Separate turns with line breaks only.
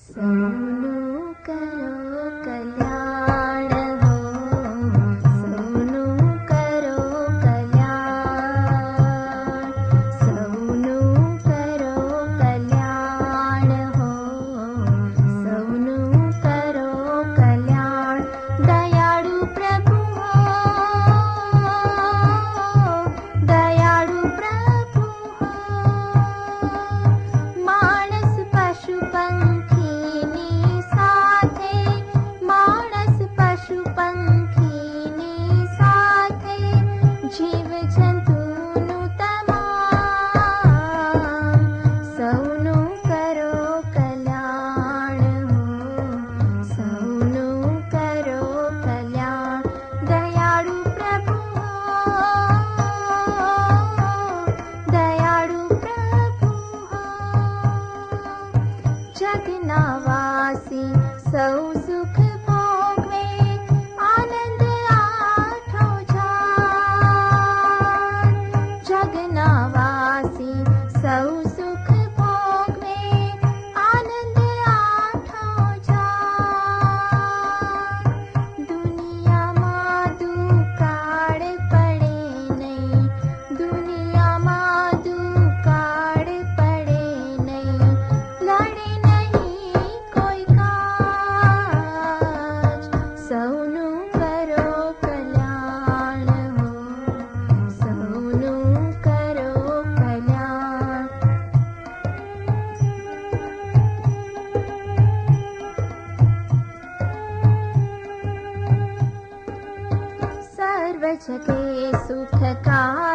સૌનું કરો કલ્યાણ હો, સૌનું કરો કલ્યાણ, સૌનું કરો કલ્યાણ હો, સૌનું કરો કલ્યાણ. દયાળુ પ્રભુ હો, દયાળુ પ્રભુ હો, માણસ પશુ પંખીની સાથે, માણસ પશુ પંખીની સાથે, જીવ જંતુનું તમામ સૌનું કરો કલ્યાણ હો, સૌનું કરો કલ્યાણ. દયાળુ પ્રભુ હો, દયાળુ પ્રભુ હો, જગના વાસી સૌ સુખ ભોગવે, આનંદ આઠો જાય. જગના વાસી સૌ સુખ ભોગવે, આનંદ આઠો જાય. દુનિયામાં દુકાળ પડે નહીં, દુનિયામાં દુકાળ પડે નહીં, લડે નહીં કોઈ કાજ. સૌનું કરો કલ્યાણ હો, સૌનું કરો કલ્યાણ. સર્વ જગે સુખકારી